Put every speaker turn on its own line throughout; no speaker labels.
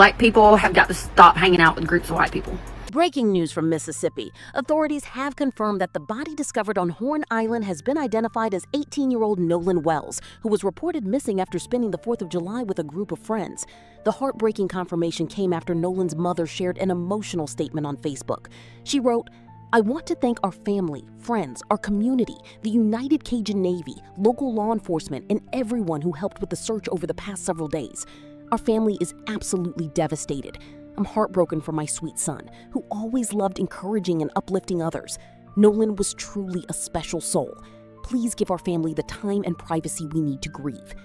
Black people have got to stop hanging out with groups of white people.
Breaking news from Mississippi. Authorities have confirmed that the body discovered on Horn Island has been identified as 18-year-old Nolan Wells, who was reported missing after spending the 4th of July with a group of friends. The heartbreaking confirmation came after Nolan's mother shared an emotional statement on Facebook. She wrote, "I want to thank our family, friends, our community, the United Cajun Navy, local law enforcement, and everyone who helped with the search over the past several days. Our family is absolutely devastated. I'm heartbroken for my sweet son, who always loved encouraging and uplifting others. Nolan was truly a special soul. Please give our family the time and privacy we need to grieve."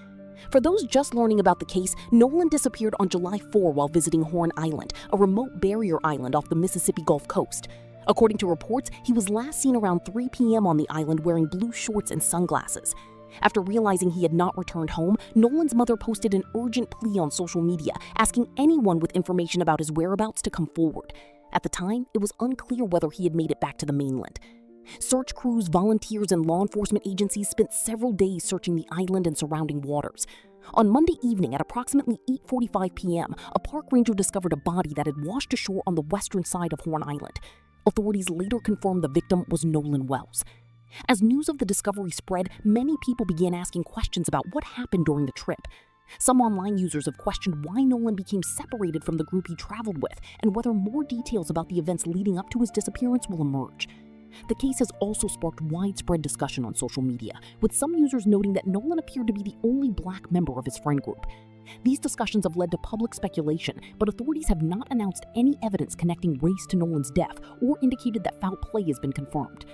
For those just learning about the case, Nolan disappeared on July 4 while visiting Horn Island, a remote barrier island off the Mississippi Gulf Coast. According to reports, he was last seen around 3 p.m. on the island wearing blue shorts and sunglasses. After realizing he had not returned home, Nolan's mother posted an urgent plea on social media, asking anyone with information about his whereabouts to come forward. At the time, it was unclear whether he had made it back to the mainland. Search crews, volunteers, and law enforcement agencies spent several days searching the island and surrounding waters. On Monday evening at approximately 8:45 p.m., a park ranger discovered a body that had washed ashore on the western side of Horn Island. Authorities later confirmed the victim was Nolan Wells. As news of the discovery spread, many people began asking questions about what happened during the trip. Some online users have questioned why Nolan became separated from the group he traveled with and whether more details about the events leading up to his disappearance will emerge. The case has also sparked widespread discussion on social media, with some users noting that Nolan appeared to be the only Black member of his friend group. These discussions have led to public speculation, but authorities have not announced any evidence connecting race to Nolan's death or indicated that foul play has been confirmed.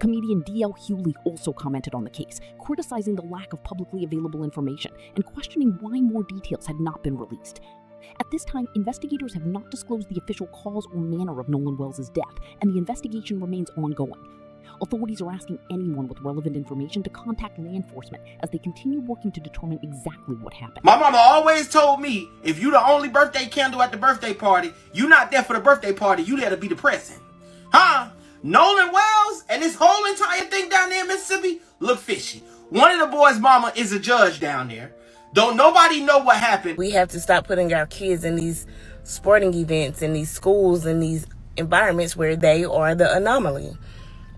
Comedian DL Hughley also commented on the case, criticizing the lack of publicly available information and questioning why more details had not been released. At this time, investigators have not disclosed the official cause or manner of Nolan Wells' death, and the investigation remains ongoing. Authorities are asking anyone with relevant information to contact law enforcement as they continue working to determine exactly what happened.
My mama always told me, if you the only birthday candle at the birthday party, you not there for the birthday party, you there to be the present. Huh? Nolan Wells and this whole entire thing down there in Mississippi look fishy. One of the boys' mama is a judge down there. Don't nobody know what happened.
We have to stop putting our kids in these sporting events, in these schools, in these environments where they are the anomaly.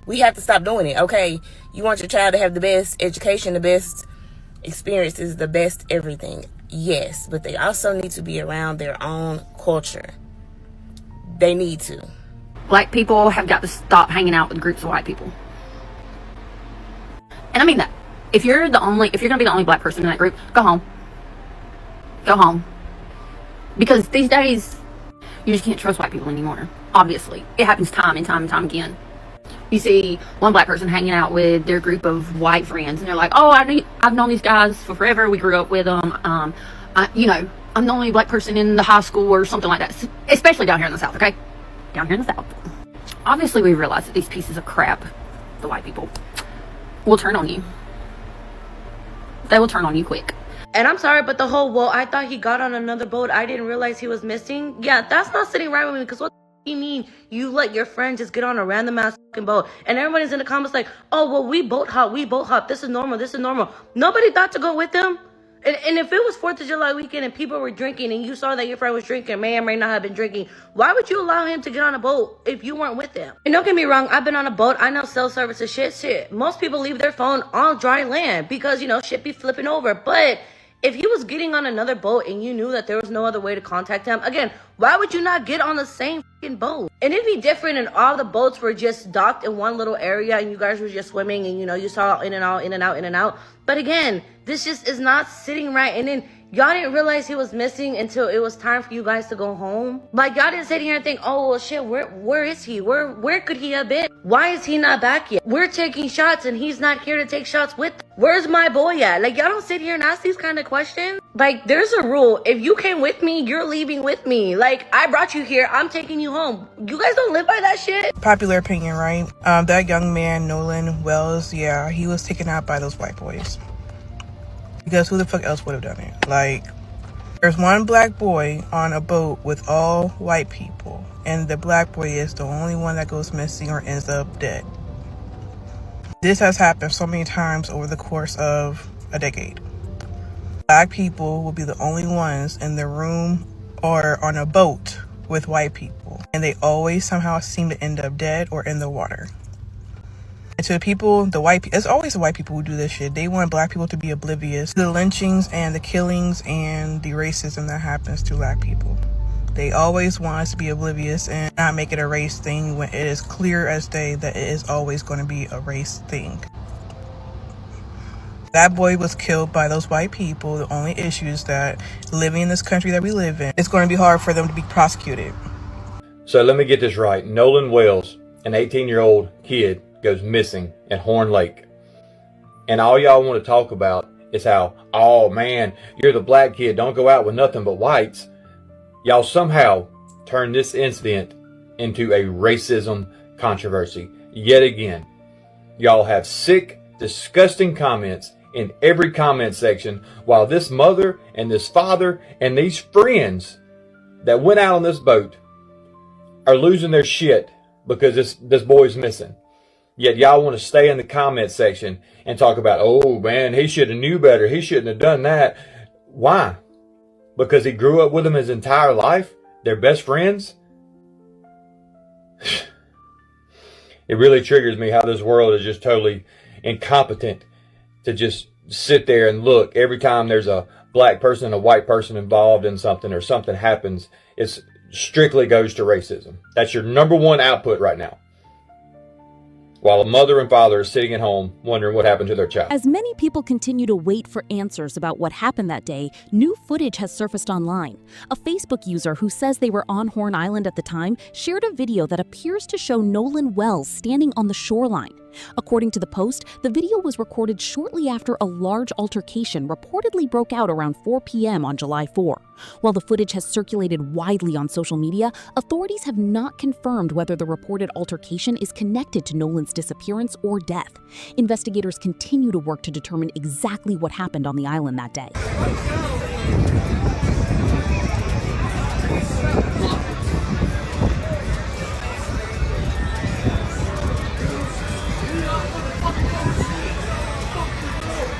We have to stop doing it, okay? You want your child to have the best education, the best experiences, the best everything. Yes, but they also need to be around their own culture. They need to.
Black people have got to stop hanging out with groups of white people. And I mean that. If you're gonna be the only Black person in that group, go home. Go home. Because these days, you just can't trust white people anymore. Obviously. It happens time and time and time again. You see one Black person hanging out with their group of white friends, and they're like, "Oh, I've known these guys for forever. We grew up with them. I'm the only Black person in the high school," or something like that. Especially down here in the South, okay? Down here in the South. Obviously, we realize that these pieces of crap, the white people, will turn on you. They will turn on you quick.
And I'm sorry, but the whole, well, I thought he got on another boat, I didn't realize he was missing. Yeah, that's not sitting right with me, because what do you mean you let your friend just get on a random ass fucking boat? And everybody's in the comments like, "Oh, well, we boat hop. This is normal. Nobody thought to go with them. And if it was 4th of July weekend and people were drinking and you saw that your friend was drinking, may or may not have been drinking, why would you allow him to get on a boat if you weren't with them? And don't get me wrong, I've been on a boat. I know cell service is shit. Most people leave their phone on dry land because, shit be flipping over. But if he was getting on another boat and you knew that there was no other way to contact him, again, why would you not get on the same fucking boat? And it'd be different and all the boats were just docked in one little area and you guys were just swimming and, you saw in and out. But again, this just is not sitting right. And then y'all didn't realize he was missing until it was time for you guys to go home. Like, y'all didn't sit here and think, "Oh, well, shit, where is he? Where could he have been? Why is he not back yet? We're taking shots and he's not here to take shots with them. Where's my boy at?" Like, y'all don't sit here and ask these kind of questions. Like, there's a rule. If you came with me, you're leaving with me. Like, I brought you here. I'm taking you home. You guys don't live by that shit.
Popular opinion, right? That young man, Nolan Wells, yeah, he was taken out by those white boys. Because who the fuck else would have done it? Like, there's one Black boy on a boat with all white people, and the Black boy is the only one that goes missing or ends up dead. This has happened so many times over the course of a decade. Black people will be the only ones in the room or on a boat with white people, and they always somehow seem to end up dead or in the water. And to the people, it's always the white people who do this shit. They want black people to be oblivious to the lynchings and the killings and the racism that happens to black people. They always want us to be oblivious and not make it a race thing when it is clear as day that it is always going to be a race thing. That boy was killed by those white people. The only issue is that living in this country that we live in, it's going to be hard for them to be prosecuted.
So let me get this right. Nolan Wells, an 18-year-old kid, goes missing at Horn Lake. And all y'all want to talk about is how, oh man, you're the black kid, don't go out with nothing but whites. Y'all somehow turn this incident into a racism controversy. Yet again, y'all have sick, disgusting comments in every comment section, while this mother and this father and these friends that went out on this boat are losing their shit because this boy's missing. Yet y'all want to stay in the comment section and talk about, oh man, he should have knew better. He shouldn't have done that. Why? Because he grew up with them his entire life? They're best friends? It really triggers me how this world is just totally incompetent to just sit there and look. Every time there's a black person and a white person involved in something or something happens, it strictly goes to racism. That's your number one output right now. While a mother and father are sitting at home wondering what happened to their child.
As many people continue to wait for answers about what happened that day, new footage has surfaced online. A Facebook user who says they were on Horn Island at the time shared a video that appears to show Nolan Well standing on the shoreline. According to the post, the video was recorded shortly after a large altercation reportedly broke out around 4 p.m. on July 4. While the footage has circulated widely on social media, authorities have not confirmed whether the reported altercation is connected to Nolan's disappearance or death. Investigators continue to work to determine exactly what happened on the island that day.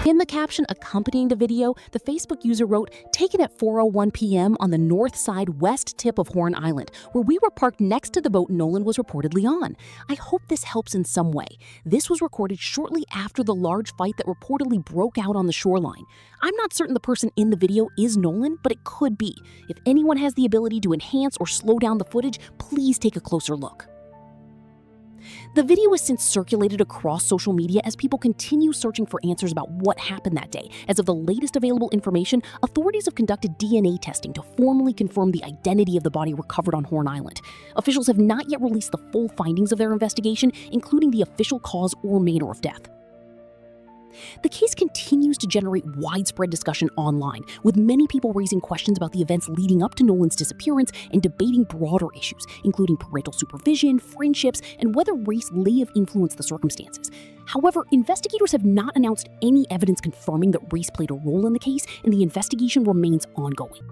In the caption accompanying the video, the Facebook user wrote, "Taken at 4:01 p.m. on the north side west tip of Horn Island, where we were parked next to the boat Nolan was reportedly on. I hope this helps in some way. This was recorded shortly after the large fight that reportedly broke out on the shoreline. I'm not certain the person in the video is Nolan, but it could be. If anyone has the ability to enhance or slow down the footage, please take a closer look." The video has since circulated across social media as people continue searching for answers about what happened that day. As of the latest available information, authorities have conducted DNA testing to formally confirm the identity of the body recovered on Horn Island. Officials have not yet released the full findings of their investigation, including the official cause or manner of death. The case continues to generate widespread discussion online, with many people raising questions about the events leading up to Nolan's disappearance and debating broader issues, including parental supervision, friendships, and whether race may have influenced the circumstances. However, investigators have not announced any evidence confirming that race played a role in the case, and the investigation remains ongoing.